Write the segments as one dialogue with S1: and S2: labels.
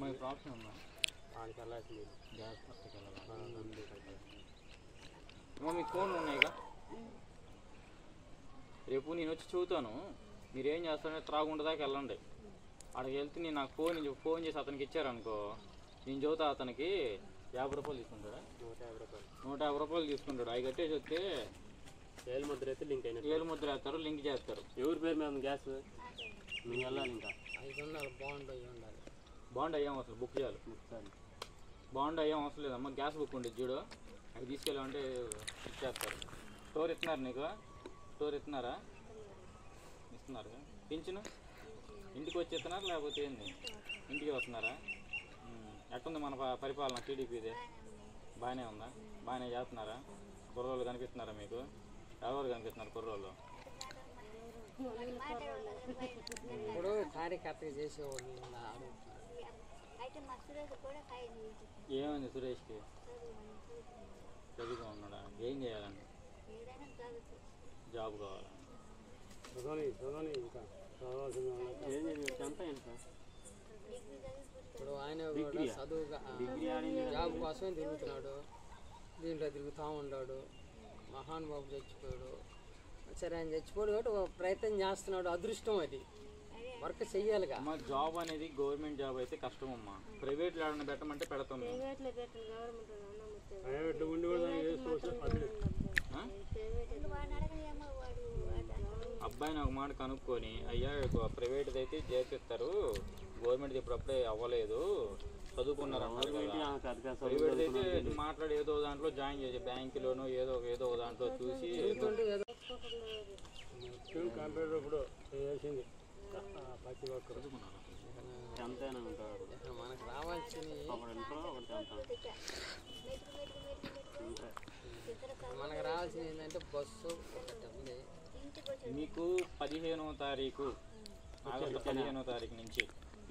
S1: మరి ప్రాబ్లం ఉందా ఆడికి వెళ్ళాల్సింది గ్యాస్ పక్కకి వెళ్ళాలి మీకు ఫోన్లు ఉన్నాయిగా రేపు నేను వచ్చి చూస్తాను మీరేం చేస్తారంటే త్రాగుండ దాకా వెళ్ళండి అక్కడికి వెళ్తే నేను నాకు ఫోన్ చేసి అతనికి ఇచ్చారనుకో నేను చదువుతా అతనికి 50 రూపాయలు తీసుకుంటాడా 150 రూపాయలు తీసుకుంటాడు అవి కట్టేసి వస్తే ఏలు ముద్ర అయితే లింక్ అయినా ఏలు ముద్ర వేస్తారు లింక్ చేస్తారు ఎవరి పేరు మీద గ్యాస్ మేము వెళ్ళాలి ఇంకా బాండ్ అయ్యాం అసలు బుక్ చేయాలి బాండ్ అయ్యాం అవసరం లేదమ్మా గ్యాస్ బుక్ ఉండేది చూడు అవి తీసుకెళ్ళామంటే ఇచ్చేస్తారు స్టోర్ ఇస్తున్నారు నీకు స్టోర్ ఇస్తున్నారా పింఛను ఇంటికి వచ్చి ఇస్తున్నారు లేకపోతే ఏంది ఇంటికి వస్తున్నారా ఎట్టుంది మన పరిపాలన టీడీపీదే బాగానే ఉందా బాగానే చేస్తున్నారా కుర్రోళ్ళు కనిపిస్తున్నారా మీకు ఎవరు కనిపిస్తున్నారు కుర్రోళ్ళు
S2: ఇప్పుడు కార్యకర్తగా చేసేవాళ్ళు
S1: ఏమైంది సురేష్కి చదువుగా ఉన్నాడా ఏం చేయాలండి జాబ్ కావాలా
S2: ఇప్పుడు ఆయన కూడా చదువుగా జాబ్ కోసమే తిరుగుతున్నాడు దీంట్లో తిరుగుతూ ఉన్నాడు మహానుబాబు చచ్చిపోయాడు సరే ఆయన చచ్చిపోయాడు కాబట్టి ప్రయత్నం చేస్తున్నాడు అదృష్టం అది వర్క్ చెయ్యాలిగా
S1: అమ్మా జాబ్ అనేది గవర్నమెంట్ జాబ్ అయితే కష్టం అమ్మా ప్రైవేట్ ఏడన్నా పెట్టమంటే పెడతాం అబ్బాయిని ఒక మాట కనుక్కొని అయ్యా ప్రైవేట్ది అయితే చేపిస్తారు గవర్నమెంట్ ఇప్పుడప్పుడే అవ్వలేదు చదువుకున్నారు అన్నారు కదా ప్రైవేట్ అయితే మాట్లాడి ఏదో దాంట్లో జాయిన్ చేసి బ్యాంకులోనో ఏదో దాంట్లో చూసి కంప్యూటర్ ఇప్పుడు చేసింది ప్రతి ఒక్కరు ఎంతైనా ఉంటారు
S2: మనకు రావాల్సిన మనకు రావాల్సింది ఏంటంటే బస్సు
S1: మీకు 15వ తారీఖు ఆగస్టు 15వ తారీఖు నుంచి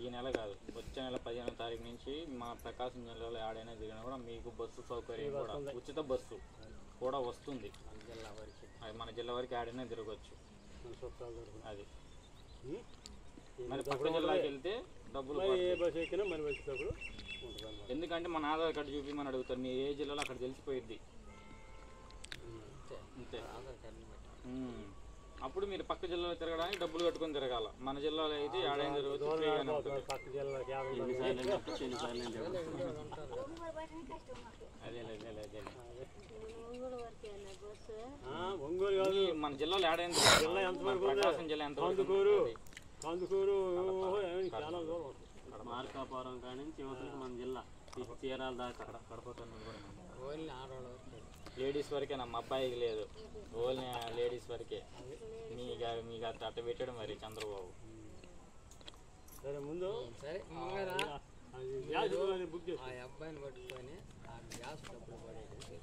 S1: ఈ నెల కాదు వచ్చే నెల 15వ తారీఖు నుంచి మా ప్రకాశం జిల్లాలో ఆడైనా దిగినా కూడా మీకు బస్సు సౌకర్యం కూడా ఉచిత బస్సు కూడా వస్తుంది అది మన జిల్లా వరకు ఆడైనా తిరగచ్చు అది మరి పక్క జిల్లాకి వెళ్తే డబ్బులు ఎందుకంటే మన ఆధార్ కార్డు చూపించమని అడుగుతారు మీ ఏ జిల్లాలో అక్కడ తెలిసిపోయిద్ది అంతే అప్పుడు మీరు పక్క జిల్లాలో తిరగడానికి డబ్బులు కట్టుకొని తిరగాల మన జిల్లాలో అయితే ఏడైనా తిరగచ్చు మన జిల్లాలో ఏడైనా ప్రకాశం జిల్లా ఎంత మార్కాపురం కాడి నుంచి యువతలకు మన జిల్లా చీరాల దాకా లేడీస్ వరకే నమ్మ అబ్బాయికి లేదు ఓన్లీ లేడీస్ వరకే మీకు అట్ట పెట్టాడు మరి చంద్రబాబు
S2: సరే ముందు సరే అబ్బాయిని పట్టుకొని ఆ గ్యాస్ డబ్బులు పడేది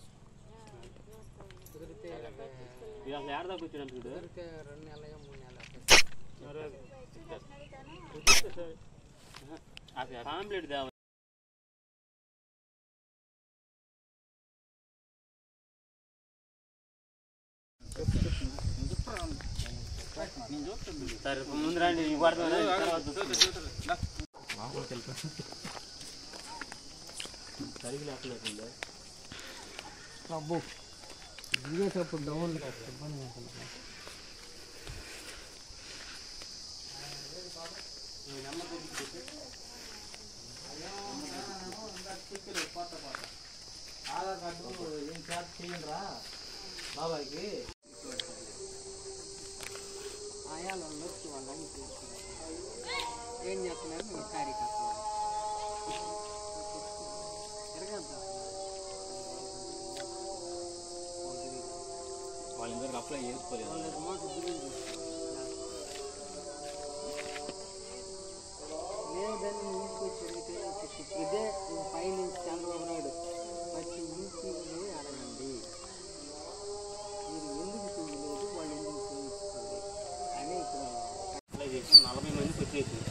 S2: కుదిరితే
S1: ఏడదా కూర్చున్నాను
S2: కుదిరితే 2 నెలలు 3 నెలలు
S1: కాంప్లీట్ దేవ సరే ముందు రండి సరిగ్గా లేకుండా
S2: అబ్బో దిగేటప్పుడు డౌన్ ఇబ్బంది అవుతుంది ఆధార్ కార్డు ఏం చేత చేయండిరా బాబాయ్కి ఆయాలు వచ్చి వాళ్ళని ఏం చేస్తున్నారు మీ కార్యకర్తలు
S1: వాళ్ళందరికి అప్లై చేసుకోలేదు
S2: లేదని ఇంటికి ఇదే ఫైనాన్స్ చంద్రబాబు నాయుడు ప్రతి ఇంటికి అడగండి మీరు ఎందుకు చేయలేదు వాళ్ళు ఎందుకు చేయించుకోలేదు అని ఇక్కడ
S1: అప్లై చేసి 40 మందికి వచ్చేసింది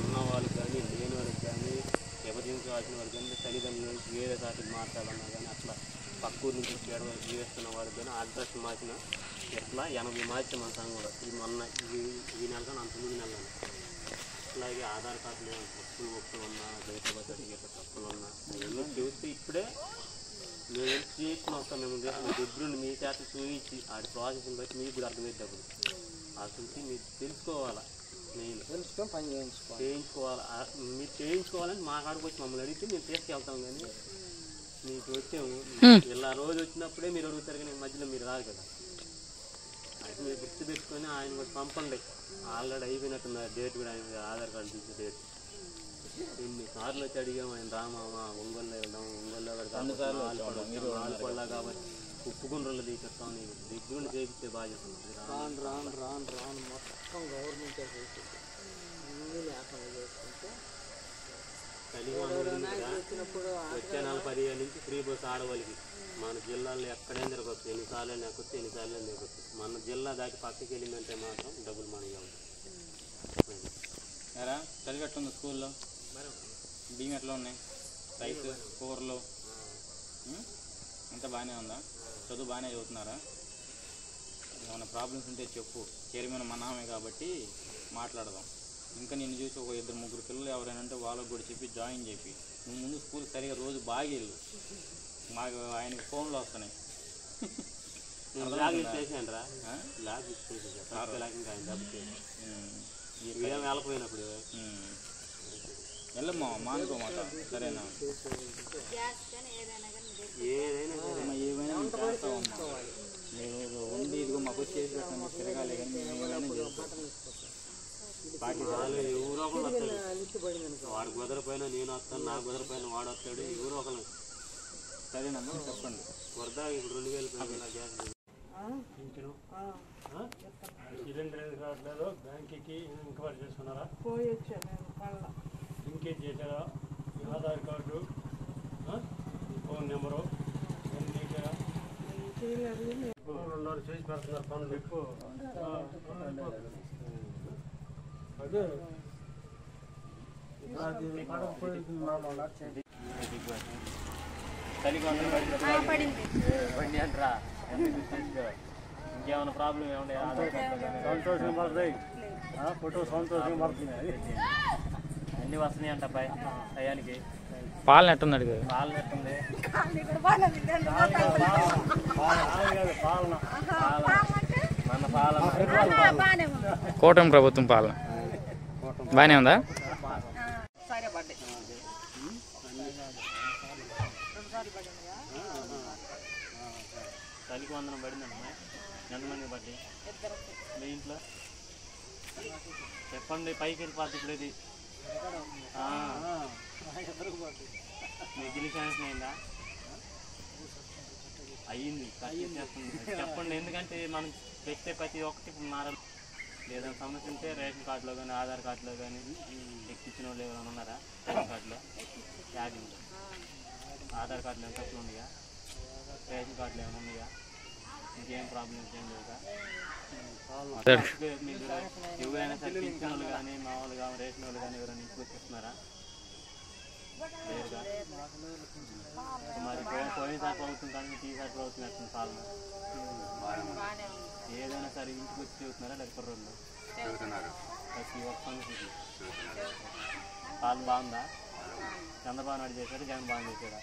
S1: ఉన్న వాళ్ళకి కానీ లేని వాళ్ళకి కానీ ఎమర్జెన్సీ వాసిన వాళ్ళకి కానీ తల్లిదండ్రుల నుంచి వేరే సాటికి మార్చాలన్నా కానీ అట్లా పక్కూరు నుంచి పేడ వరకు జీవిస్తున్న వాళ్ళకి కానీ అడ్రస్ మార్చిన ఇట్లా 80 మార్చాం మన సంఘంలో ఇది మొన్న ఈ నెల కానీ అంత 9 నెలలు అలాగే
S3: ఆధార్ కార్డులో తప్పులు ఉన్నా డేట్ ఆఫ్ బర్త్ సర్టిఫికేట్ తప్పులు ఉన్నా అవన్నీ చూస్తే ఇప్పుడే మేము వెళ్ళి చేసుకుని వస్తాం. మేము దగ్గరుండి మీ చేత చూపించి ఆడి ప్రాసెస్ని బట్టి మీకు కూడా అర్థమైద్ది. అప్పుడు అసలు మీరు తెలుసుకోవాలా, మెయిన్
S2: తెలుసుకొని పని
S3: చేయించుకోవాలి. మీరు చేయించుకోవాలని మా కాడికి వచ్చి మమ్మల్ని అడిగితే మేము తీసుకెళ్తాం. కానీ మీకు వచ్చాము ఇలా రోజు వచ్చినప్పుడే మీరు అడుగుతారు, కానీ మధ్యలో మీరు రాదు కదా. అయితే మీరు గుర్తు పెట్టుకొని ఆయన కూడా పంపండి. ఆల్రెడీ అయిపోయినట్టున్నారు డేట్ కూడా, ఆయన ఆధార్ కార్డు తీసే డేట్. ఎన్నిసార్లు వచ్చి అడిగాము, ఆయన రామా ఒంగోలులో వెళ్దాం, ఒంగోలులో నాలుగు కాబట్టి ఉప్పుకుని రోజులు తీసేస్తాం. నీకు దగ్గరుండి చేయించే బాధ్యత
S2: రాను మొత్తం గవర్నమెంట్ చేస్తుంది. అన్నీ లేకుండా చేసుకుంటే
S3: వచ్చే నెల 15 నుంచి ఫ్రీ బస్ ఆడవాళ్ళకి మన జిల్లాలో ఎక్కడైనా తిరగచ్చు. ఎన్నిసార్లు ఎక్కొచ్చు, ఎన్నిసార్లు తిరగచ్చు. మన జిల్లా దాటి పక్కకి వెళ్ళిందంటే మాత్రం డబ్బులు మనకి అవుతుంది.
S1: ఎరా చదివెట్టుంది స్కూల్లో? బియ్యం ఎట్లా ఉన్నాయి? రైస్, కూరలు అంతా బాగానే ఉందా? చదువు బాగానే చదువుతున్నారా? ఏమైనా ప్రాబ్లమ్స్ ఉంటే చెప్పు. చైర్మన్ మా నామే కాబట్టి మాట్లాడదాం. ఇంకా నేను చూసి ఒక 2-3 పిల్లలు ఎవరైనా ఉంటే వాళ్ళకు కూడా చెప్పి జాయిన్ చెప్పి నువ్వు ముందు స్కూల్ సరిగా రోజు బాగా వెళ్ళు. మాకు ఆయనకి ఫోన్లు వస్తున్నాయి.
S3: వెళ్ళిపోయినప్పుడు
S1: వెళ్ళమ్మా, మానుకోమాట. సరేనా? ఏమైనా చేస్తావమ్మా. మీరు ఉండి ఇదిగో మాకు వచ్చి చేసి పెట్టండి, తిరగాలి. కానీ మేము ఏమైనా చేస్తాం.
S3: ఎవరో ఒకళ్ళు వస్తాడు. వాడు కుదరపోయినా నేను వస్తాను, నాకు కుదరపోయినా వాడు వస్తాడు. ఎవరో ఒకళ్ళు.
S1: సరేనమ్మా, చెప్పండి.
S3: వరదా ఇప్పుడు 2000 గ్యాస్
S4: సిలిండర్ రావట్లేదు. బ్యాంక్కి ఎంక్వైరీ చేసుకున్నారా? లింకేజ్ చేశారా? ఆధార్ కార్డు, ఫోన్ నెంబరు చేసి పెడుతున్నారు పనులు. అదే
S3: ఇంకేమైనా ప్రాబ్లం ఏమంటే
S4: సంతోషం పడుతుంది. ఫోటో సంతోషం పడుతుంది.
S3: అన్నీ వస్తున్నాయి అంట అబ్బాయి టయానికి.
S1: పాలన ఎట్టున్నాడు కదా?
S3: పాలన ఎట్టుంది? మన పాలన
S1: కూటమి ప్రభుత్వం పాలన బాగానే ఉందా?
S3: తల్లికి వందనం పడిందమ్మా. ఎంతమందికి పడ్డాయి మీ ఇంట్లో? చెప్పండి, పైకి వెళ్ళిపోద్ది ఇప్పుడు. ఇది మిగిలి శాంక్షన్ అయిందా? అయ్యింది. చెప్పండి, ఎందుకంటే మనం పెట్టే ప్రతి ఒక్కటి మారాలి. ఏదైనా సమస్య ఉంటే రేషన్ కార్డులో కానీ ఆధార్ కార్డులో కానీ ఎక్కించిన వాళ్ళు ఎవరైనా ఉన్నారా? రేషన్ కార్డులో యాడ్ ఉంది. ఆధార్ కార్డులో ఎంత తప్పులు ఉన్నాయా? రేషన్ కార్డులో ఏమైనా ఉన్నాయా? ఇంకేం ప్రాబ్లమ్స్ ఏం లేవుగా? మీకు ఎవరైనా సరే పెంచిన వాళ్ళు కానీ మా వాళ్ళు కానీ రేషన్ వాళ్ళు కానీ ఎవరైనా ఇంటికొచ్చిస్తున్నారా? లేరుగా. మరి పోయినసారి ప్రభుత్వం కానీ ఈసారి ప్రభుత్వం ఎట్టుంది పాలన? ఏదైనా సరే ఇంటికి వచ్చి చెబుతున్నారా? లేక కుర్రోళ్ళు ప్రతి ఒక్క సంగతి పాలన బాగుందా? చంద్రబాబు నాయుడు చేశారు, జగన్ బాగా చేశారా?